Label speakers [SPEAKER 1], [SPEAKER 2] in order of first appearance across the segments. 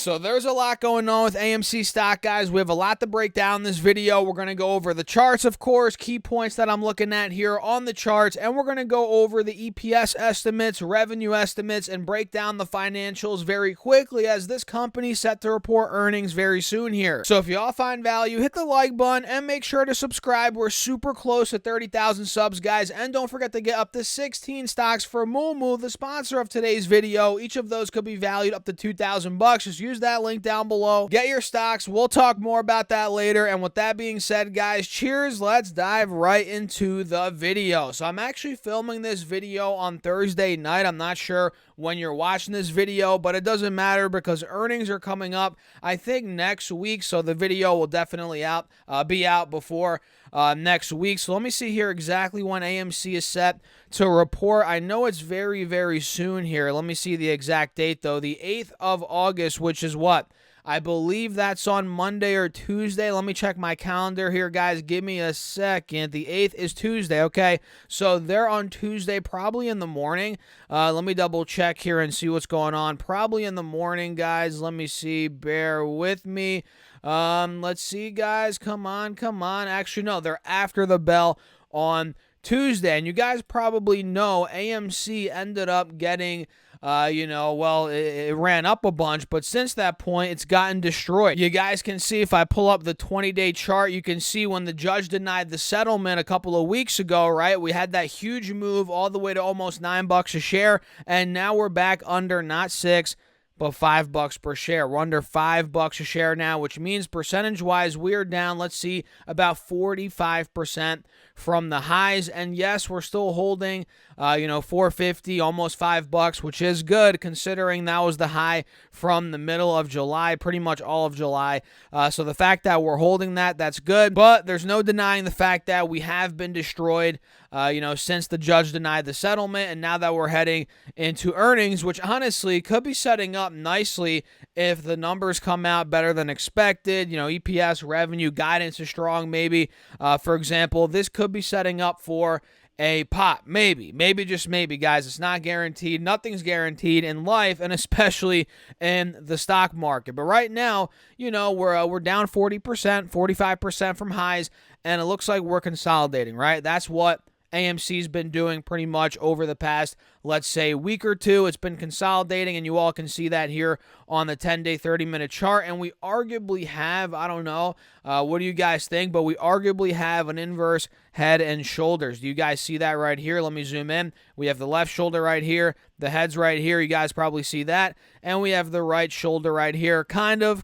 [SPEAKER 1] So there's a lot going on with AMC stock, guys. We have a lot to break down in this video. We're going to go over the charts, of course, key points that I'm looking at here on the charts, and we're going to go over the EPS estimates, revenue estimates, and break down the financials very quickly as this company set to report earnings very soon here. So if you all find value, hit the like button and make sure to subscribe. We're super close to 30,000 subs, guys, and don't forget to get up to 16 stocks for Moomoo, the sponsor of today's video. Each of those could be valued up to $2,000. Just use that link down below. Get your stocks. We'll talk more about that later. And with that being said, guys, cheers. Let's dive right into the video. So I'm actually filming this video on Thursday night. I'm not sure when you're watching this video, but it doesn't matter because earnings are coming up, I think, next week. So the video will definitely be out before next week. So let me see here exactly when AMC is set to report. I know it's very, very soon here. Let me see the exact date, though. The 8th of August, which is what? I believe that's on Monday or Tuesday. Let me check my calendar here, guys. Give me a second. The 8th is Tuesday, okay? So they're on Tuesday, probably in the morning. Let me double check here and see what's going on. Probably in the morning, guys. Let me see. Bear with me. Let's see, guys. Come on. Actually, no, they're after the bell on Tuesday. And you guys probably know AMC ended up getting it ran up a bunch, but since that point, it's gotten destroyed. You guys can see if I pull up the 20-day chart, you can see when the judge denied the settlement a couple of weeks ago, right? We had that huge move all the way to almost $9 a share, and now we're back under not 6, but $5 per share. We're under $5 a share now, which means percentage-wise, we're down, let's see, about 45% from the highs. And yes, we're still holding, $4.50, almost $5, which is good considering that was the high from the middle of July, pretty much all of July. So the fact that we're holding that, that's good. But there's no denying the fact that we have been destroyed, since the judge denied the settlement. And now that we're heading into earnings, which honestly could be setting up nicely if the numbers come out better than expected. EPS, revenue, guidance is strong, maybe. For example, this could be setting up for a pop. Maybe, just maybe, guys. It's not guaranteed. Nothing's guaranteed in life, and especially in the stock market. But right now, we're down 40%, 45% from highs, and it looks like we're consolidating, right? That's what AMC's been doing pretty much over the past, let's say, week or two. It's been consolidating, and you all can see that here on the 10-day, 30-minute chart. And we arguably have, I don't know, what do you guys think? But we arguably have an inverse head and shoulders. Do you guys see that right here? Let me zoom in. We have the left shoulder right here. The head's right here. You guys probably see that. And we have the right shoulder right here. Kind of.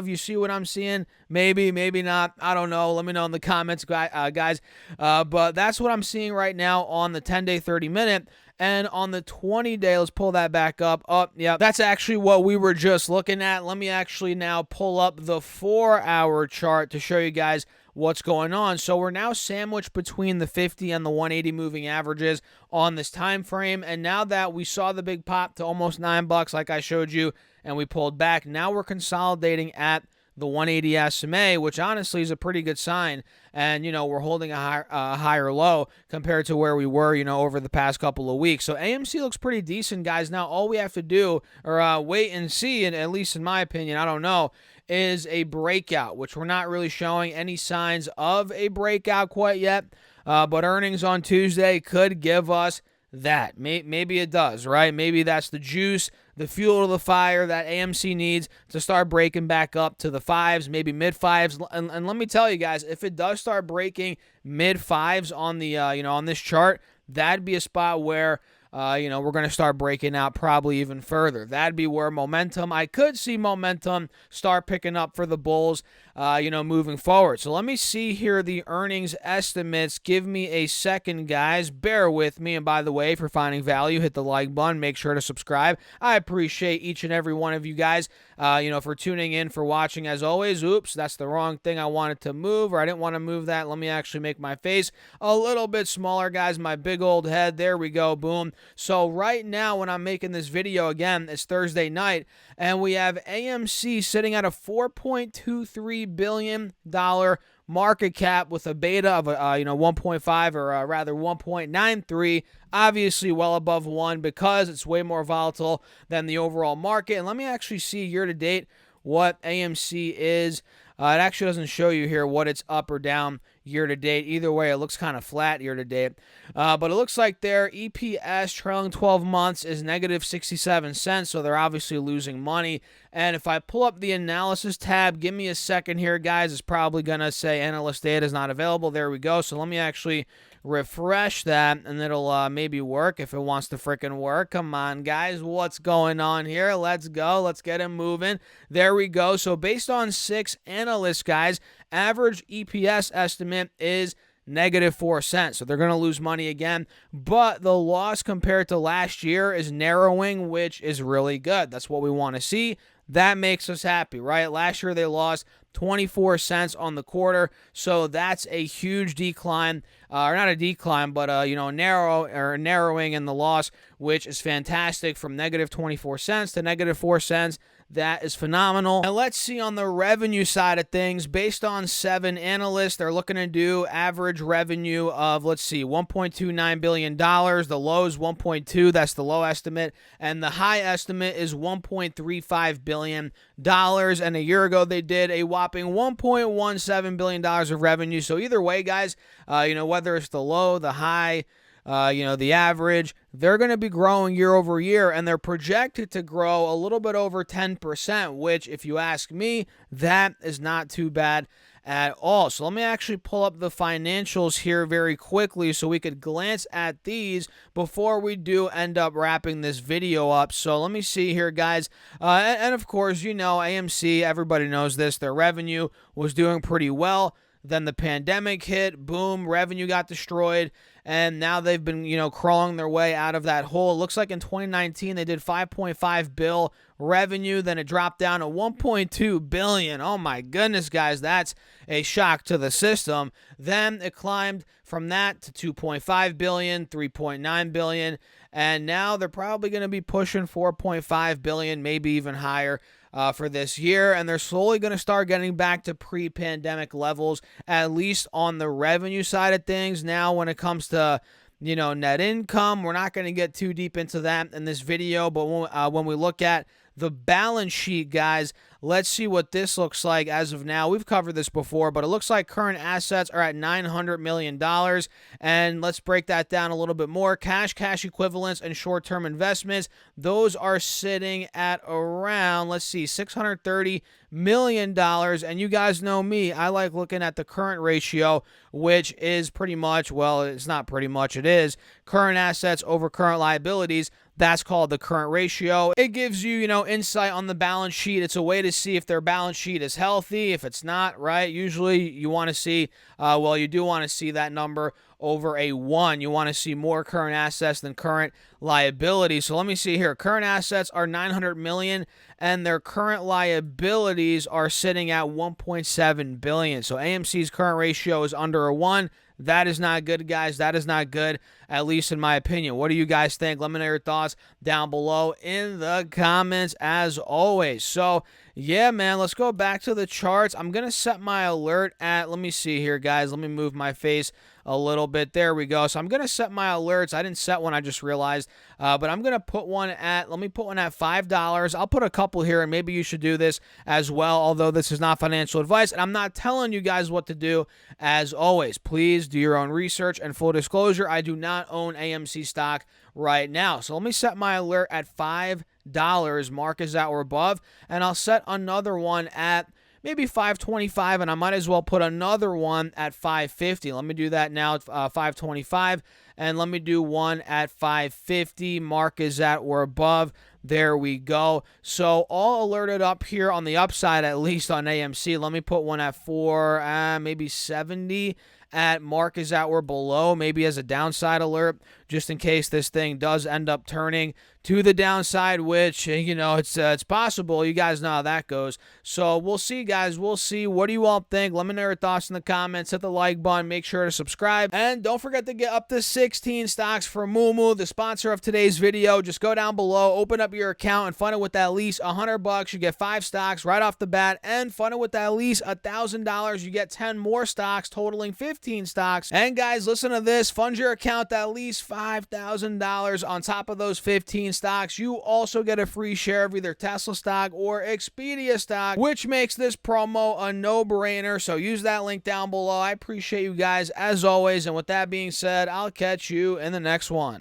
[SPEAKER 1] You see what I'm seeing? Maybe, maybe not. I don't know. Let me know in the comments, guys. But that's what I'm seeing right now on the 10-day, 30-minute. And on the 20-day, let's pull that back up. Oh, yeah, that's actually what we were just looking at. Let me actually now pull up the 4-hour chart to show you guys what's going on. So we're now sandwiched between the 50 and the 180 moving averages on this time frame. And now that we saw the big pop to almost $9, like I showed you, and we pulled back, now we're consolidating at the 180 SMA, which honestly is a pretty good sign. And, we're holding a higher low compared to where we were, over the past couple of weeks. So AMC looks pretty decent, guys. Now, all we have to do, or wait and see, and at least in my opinion, I don't know, is a breakout, which we're not really showing any signs of a breakout quite yet. But earnings on Tuesday could give us that. Maybe it does, right? Maybe that's the juice, the fuel to the fire that AMC needs to start breaking back up to the 5s, maybe mid-5s. And let me tell you guys, if it does start breaking mid-5s on the on this chart, that'd be a spot where we're going to start breaking out probably even further. That'd be where I could see momentum start picking up for the bulls, moving forward. So let me see here the earnings estimates. Give me a second, guys. Bear with me. And by the way, if you're finding value, hit the like button. Make sure to subscribe. I appreciate each and every one of you guys, for tuning in, for watching as always. Oops, that's the wrong thing I wanted to move, or I didn't want to move that. Let me actually make my face a little bit smaller, guys. My big old head. There we go. Boom. So right now when I'm making this video, again, it's Thursday night, and we have AMC sitting at a $4.23 billion market cap with a beta of 1.5 or rather 1.93. Obviously well above 1 because it's way more volatile than the overall market. And let me actually see year to date what AMC is. It actually doesn't show you here what it's up or down year to date. Either way, it looks kind of flat year to date. But it looks like their EPS trailing 12 months is negative 67 cents, so they're obviously losing money. And if I pull up the analysis tab, give me a second here, guys. It's probably going to say analyst data is not available. There we go. So let me actually refresh that, and it'll maybe work if it wants to freaking work. Come on, guys. What's going on here? Let's go. Let's get it moving. There we go. So based on 6 analysts, guys, average EPS estimate is negative 4 cents. So they're going to lose money again. But the loss compared to last year is narrowing, which is really good. That's what we want to see. That makes us happy, right? Last year they lost 24 cents on the quarter, so that's a huge decline, or not a decline, but narrowing in the loss, which is fantastic, from negative 24 cents to negative 4 cents. That is phenomenal. And let's see on the revenue side of things. Based on 7 analysts, they're looking to do average revenue of, let's see, $1.29 billion. The low is 1.2. That's the low estimate. And the high estimate is $1.35 billion. And a year ago, they did a whopping $1.17 billion of revenue. So either way, guys, whether it's the low, the high, the average, they're going to be growing year over year, and they're projected to grow a little bit over 10%, which, if you ask me, that is not too bad at all. So let me actually pull up the financials here very quickly so we could glance at these before we do end up wrapping this video up. So let me see here, guys. And of course, AMC, everybody knows this, their revenue was doing pretty well. Then the pandemic hit, boom, revenue got destroyed, and now they've been, crawling their way out of that hole. It looks like in 2019 they did 5.5 bill revenue, then it dropped down to 1.2 billion. Oh my goodness, guys, that's a shock to the system. Then it climbed from that to 2.5 billion, 3.9 billion, and now they're probably going to be pushing 4.5 billion, maybe even higher. For this year, and they're slowly going to start getting back to pre-pandemic levels, at least on the revenue side of things. Now, when it comes to net income, we're not going to get too deep into that in this video, but when we look at the balance sheet, guys, let's see what this looks like as of now. We've covered this before, but it looks like current assets are at $900 million. And let's break that down a little bit more. Cash equivalents, and short-term investments, those are sitting at around, let's see, $630 million. And you guys know me, I like looking at the current ratio, which is pretty much, well, it's not pretty much, it is current assets over current liabilities. That's called the current ratio. It gives you, insight on the balance sheet. It's a way to see if their balance sheet is healthy. If it's not, right, usually you want to see, you do want to see that number over a 1. You want to see more current assets than current liabilities. So let me see here. Current assets are $900 million, and their current liabilities are sitting at $1.7 billion. So AMC's current ratio is under a 1. That is not good, guys. That is not good, at least in my opinion. What do you guys think? Let me know your thoughts down below in the comments, as always. So, yeah, man, let's go back to the charts. I'm going to set my alert at, let me see here, guys. Let me move my face a little bit. There we go. So I'm going to set my alerts. I didn't set one, I just realized. But I'm going to put one at, let me put one at $5. I'll put a couple here, and maybe you should do this as well, although this is not financial advice, and I'm not telling you guys what to do. As always, please do your own research, and full disclosure, I do not own AMC stock right now. So let me set my alert at $5, mark is at or above, and I'll set another one at maybe $5.25, and I might as well put another one at $5.50. Let me do that now at $5.25, and let me do one at $5.50. Mark is at or above. There we go. So all alerted up here on the upside, at least on AMC. Let me put one at maybe 70. at markets that were below, maybe as a downside alert, just in case this thing does end up turning to the downside, which, it's possible. You guys know how that goes. So we'll see, guys. We'll see. What do you all think? Let me know your thoughts in the comments. Hit the like button. Make sure to subscribe. And don't forget to get up to 16 stocks for Moomoo, the sponsor of today's video. Just go down below, open up your account, and fund it with at least $100. You get 5 stocks right off the bat, and fund it with at least $1,000. You get 10 more stocks, totaling 15 stocks. And guys, listen to this. Fund your account at least $5,000 on top of those 15 stocks. You also get a free share of either Tesla stock or Expedia stock, which makes this promo a no-brainer. So use that link down below. I appreciate you guys as always. And with that being said, I'll catch you in the next one.